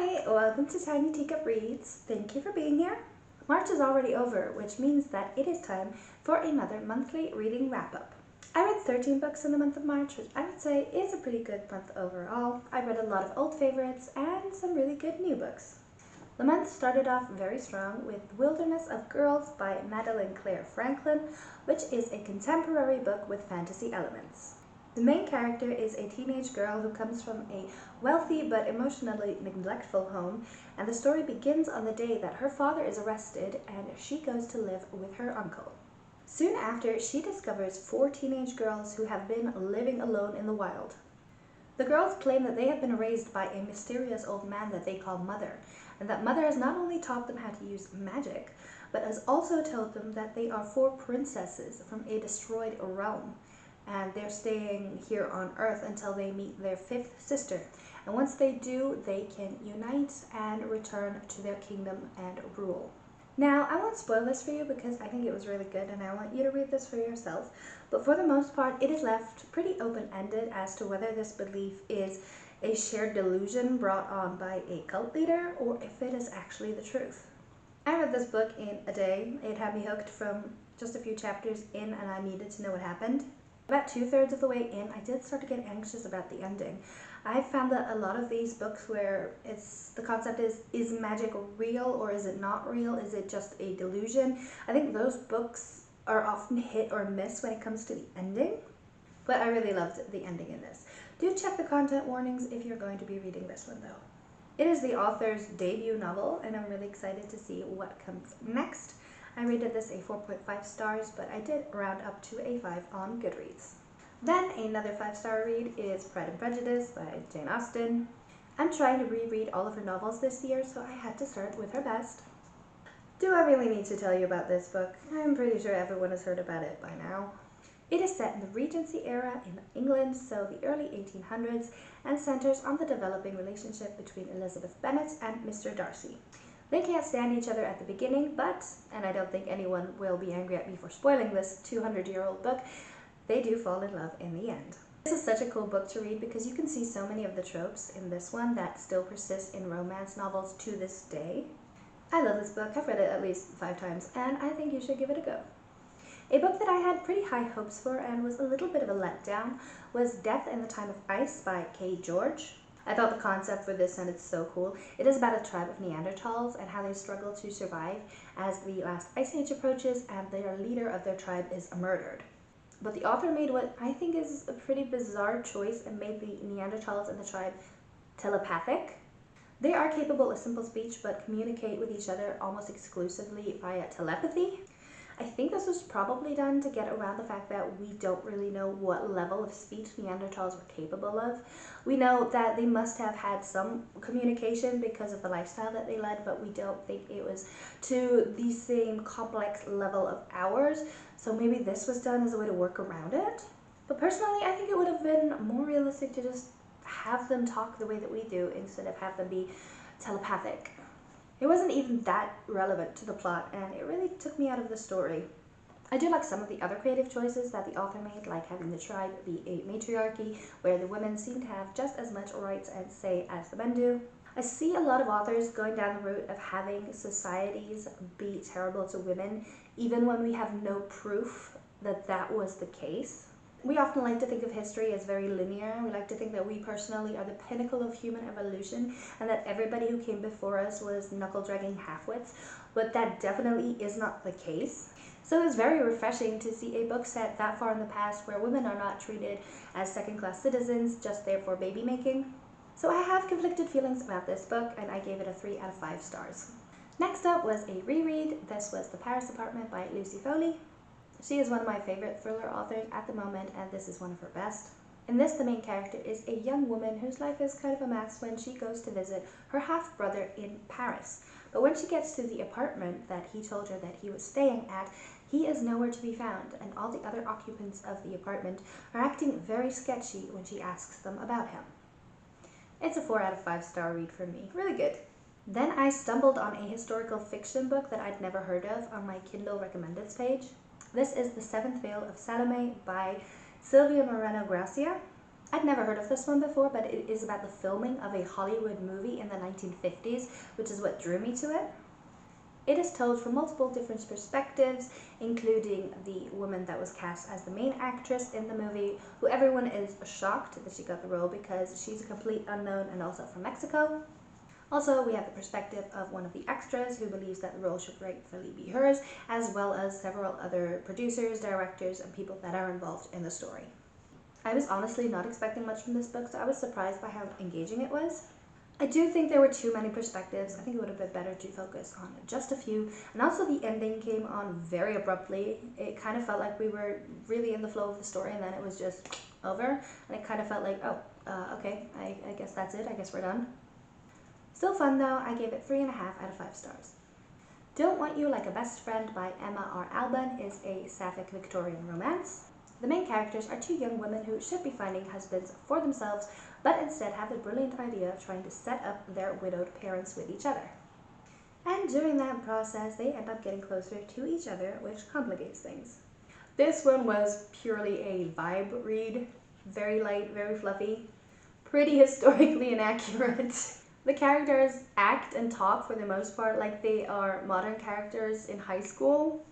Hi, welcome to Tiny Teacup Reads. Thank you for being here. March is already over, which means that it is time for another monthly reading wrap-up. I read 13 books in the month of March, which I would say is a pretty good month overall. I read a lot of old favorites and some really good new books. The month started off very strong with Wilderness of Girls by Madeline Clare Franklin, which is a contemporary book with fantasy elements. The main character is a teenage girl who comes from a wealthy but emotionally neglectful home, and the story begins on the day that her father is arrested and she goes to live with her uncle. Soon after, she discovers 4 teenage girls who have been living alone in the wild. The girls claim that they have been raised by a mysterious old man that they call Mother, and that Mother has not only taught them how to use magic, but has also told them that they are 4 princesses from a destroyed realm. And they're staying here on Earth until they meet their 5th sister. And once they do, they can unite and return to their kingdom and rule. Now, I won't spoil this for you because I think it was really good and I want you to read this for yourself. But for the most part, it is left pretty open-ended as to whether this belief is a shared delusion brought on by a cult leader or if it is actually the truth. I read this book in a day. It had me hooked from just a few chapters in and I needed to know what happened. About 2/3 of the way in, I did start to get anxious about the ending. I found that a lot of these books where the concept is magic real or is it not real? Is it just a delusion? I think those books are often hit or miss when it comes to the ending, but I really loved the ending in this. Do check the content warnings if you're going to be reading this one though. It is the author's debut novel and I'm really excited to see what comes next. I rated this a 4.5 stars, but I did round up to a 5 on Goodreads. Then another 5-star read is Pride and Prejudice by Jane Austen. I'm trying to reread all of her novels this year, so I had to start with her best. Do I really need to tell you about this book? I'm pretty sure everyone has heard about it by now. It is set in the Regency era in England, so the early 1800s, and centers on the developing relationship between Elizabeth Bennet and Mr. Darcy. They can't stand each other at the beginning, but, and I don't think anyone will be angry at me for spoiling this 200-year-old book, they do fall in love in the end. This is such a cool book to read because you can see so many of the tropes in this one that still persist in romance novels to this day. I love this book. I've read it at least 5 times, and I think you should give it a go. A book that I had pretty high hopes for and was a little bit of a letdown was Death in the Time of Ice by Kay George. I thought the concept for this sounded so cool. It is about a tribe of Neanderthals and how they struggle to survive as the last ice age approaches and their leader of their tribe is murdered. But the author made what I think is a pretty bizarre choice and made the Neanderthals in the tribe telepathic. They are capable of simple speech but communicate with each other almost exclusively via telepathy. I think this was probably done to get around the fact that we don't really know what level of speech Neanderthals were capable of. We know that they must have had some communication because of the lifestyle that they led, but we don't think it was to the same complex level of ours. So maybe this was done as a way to work around it. But personally, I think it would have been more realistic to just have them talk the way that we do instead of have them be telepathic. It wasn't even that relevant to the plot, and it really took me out of the story. I do like some of the other creative choices that the author made, like having the tribe be a matriarchy, where the women seem to have just as much rights and say as the men do. I see a lot of authors going down the route of having societies be terrible to women, even when we have no proof that that was the case. We often like to think of history as very linear. We like to think that we personally are the pinnacle of human evolution and that everybody who came before us was knuckle-dragging halfwits, but that definitely is not the case. So it's very refreshing to see a book set that far in the past where women are not treated as second-class citizens, just there for baby making. So I have conflicted feelings about this book, and I gave it a 3 out of 5 stars. Next up was a reread. This was The Paris Apartment by Lucy Foley. She is one of my favorite thriller authors at the moment, and this is one of her best. In this, the main character is a young woman whose life is kind of a mess when she goes to visit her half-brother in Paris. But when she gets to the apartment that he told her that he was staying at, he is nowhere to be found, and all the other occupants of the apartment are acting very sketchy when she asks them about him. It's a 4 out of 5 star read for me. Really good. Then I stumbled on a historical fiction book that I'd never heard of on my Kindle recommendeds page. This is The Seventh Veil of Salome by Silvia Moreno Gracia. I'd never heard of this one before, but it is about the filming of a Hollywood movie in the 1950s, which is what drew me to it. It is told from multiple different perspectives, including the woman that was cast as the main actress in the movie, who everyone is shocked that she got the role because she's a complete unknown and also from Mexico. Also, we have the perspective of one of the extras who believes that the role should rightfully be hers, as well as several other producers, directors, and people that are involved in the story. I was honestly not expecting much from this book, so I was surprised by how engaging it was. I do think there were too many perspectives. I think it would have been better to focus on just a few. And also the ending came on very abruptly. It kind of felt like we were really in the flow of the story and then it was just over. And it kind of felt like, oh, okay, I guess that's it. I guess we're done. Still fun though. I gave it 3.5 out of 5 stars. Don't Want You Like a Best Friend by Emma R. Alban is a sapphic Victorian romance. The main characters are two young women who should be finding husbands for themselves, but instead have the brilliant idea of trying to set up their widowed parents with each other. And during that process, they end up getting closer to each other, which complicates things. This one was purely a vibe read, very light, very fluffy, pretty historically inaccurate. The characters act and talk for the most part like they are modern characters in high school.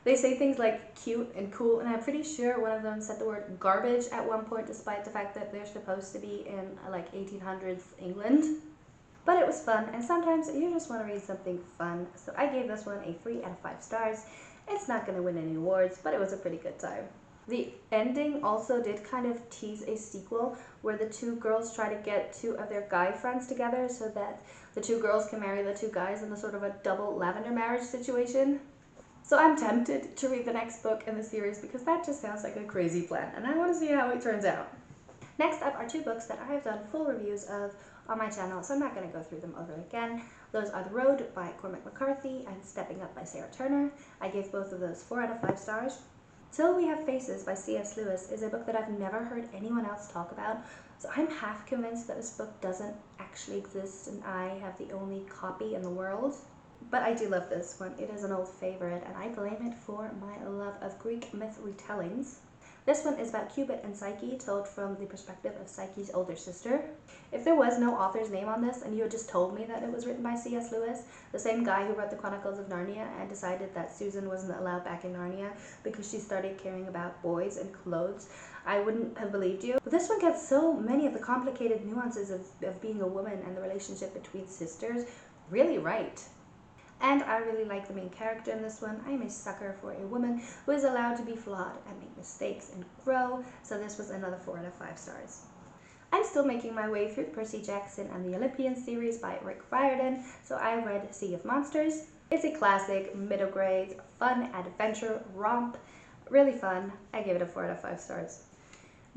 They say things like cute and cool, and I'm pretty sure one of them said the word garbage at one point, despite the fact that they're supposed to be in like 1800s England. But it was fun, and sometimes you just want to read something fun, so I gave this one a 3 out of 5 stars. It's not going to win any awards, but it was a pretty good time. The ending also did kind of tease a sequel where the two girls try to get two of their guy friends together so that the two girls can marry the two guys in a sort of a double lavender marriage situation. So I'm tempted to read the next book in the series because that just sounds like a crazy plan and I want to see how it turns out. Next up are two books that I have done full reviews of on my channel, so I'm not going to go through them over again. Those are The Road by Cormac McCarthy and Stepping Up by Sarah Turner. I gave both of those 4 out of 5 stars. Till We Have Faces by C.S. Lewis is a book that I've never heard anyone else talk about, so I'm half convinced that this book doesn't actually exist and I have the only copy in the world. But I do love this one. It is an old favorite and I blame it for my love of Greek myth retellings. This one is about Cupid and Psyche, told from the perspective of Psyche's older sister. If there was no author's name on this and you had just told me that it was written by C.S. Lewis, the same guy who wrote the Chronicles of Narnia and decided that Susan wasn't allowed back in Narnia because she started caring about boys and clothes, I wouldn't have believed you. But this one gets so many of the complicated nuances of being a woman and the relationship between sisters really right. And I really like the main character in this one. I am a sucker for a woman who is allowed to be flawed and make mistakes and grow, so this was another 4 out of 5 stars. I'm still making my way through Percy Jackson and the Olympian series by Rick Riordan, so I read Sea of Monsters. It's a classic, middle grade, fun adventure romp, really fun. I gave it a 4 out of 5 stars.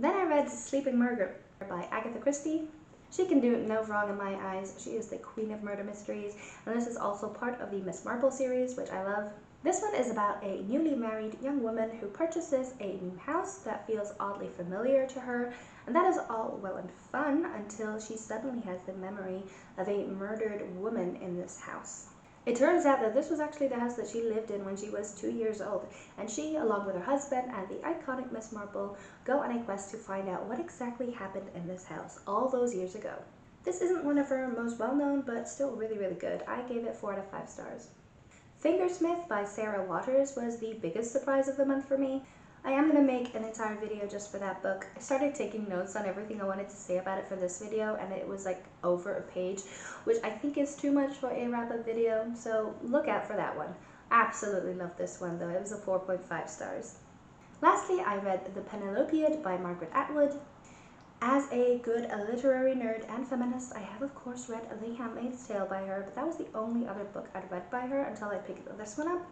Then I read Sleeping Margaret by Agatha Christie. She can do no wrong in my eyes. She is the queen of murder mysteries, and this is also part of the Miss Marple series, which I love. This one is about a newly married young woman who purchases a new house that feels oddly familiar to her, and that is all well and fun until she suddenly has the memory of a murdered woman in this house. It turns out that this was actually the house that she lived in when she was 2 years old, and she, along with her husband and the iconic Miss Marple, go on a quest to find out what exactly happened in this house all those years ago. This isn't one of her most well-known, but still really, really good. I gave it 4 out of 5 stars. Fingersmith by Sarah Waters was the biggest surprise of the month for me. I am going to make an entire video just for that book. I started taking notes on everything I wanted to say about it for this video, and it was like over a page, which I think is too much for a wrap-up video, so look out for that one. Absolutely love this one though. It was a 4.5 stars. Lastly, I read The Penelopiad by Margaret Atwood. As a good literary nerd and feminist, I have of course read The Handmaid's Tale by her, but that was the only other book I'd read by her until I picked this one up.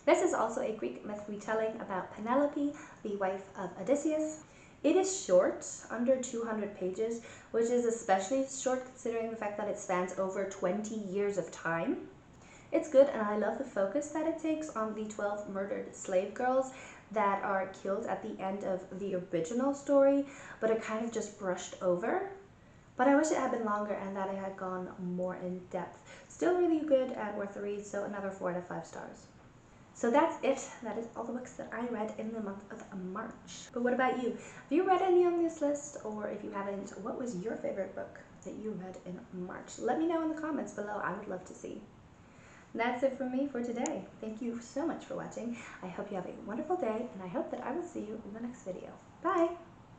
This is also a Greek myth retelling about Penelope, the wife of Odysseus. It is short, under 200 pages, which is especially short considering the fact that it spans over 20 years of time. It's good, and I love the focus that it takes on the 12 murdered slave girls that are killed at the end of the original story, but are kind of just brushed over. But I wish it had been longer and that it had gone more in depth. Still really good and worth the read, so another 4 out of 5 stars. So that's it. That is all the books that I read in the month of March. But what about you? Have you read any on this list? Or if you haven't, what was your favorite book that you read in March? Let me know in the comments below. I would love to see. That's it from me for today. Thank you so much for watching. I hope you have a wonderful day, and I hope that I will see you in the next video. Bye!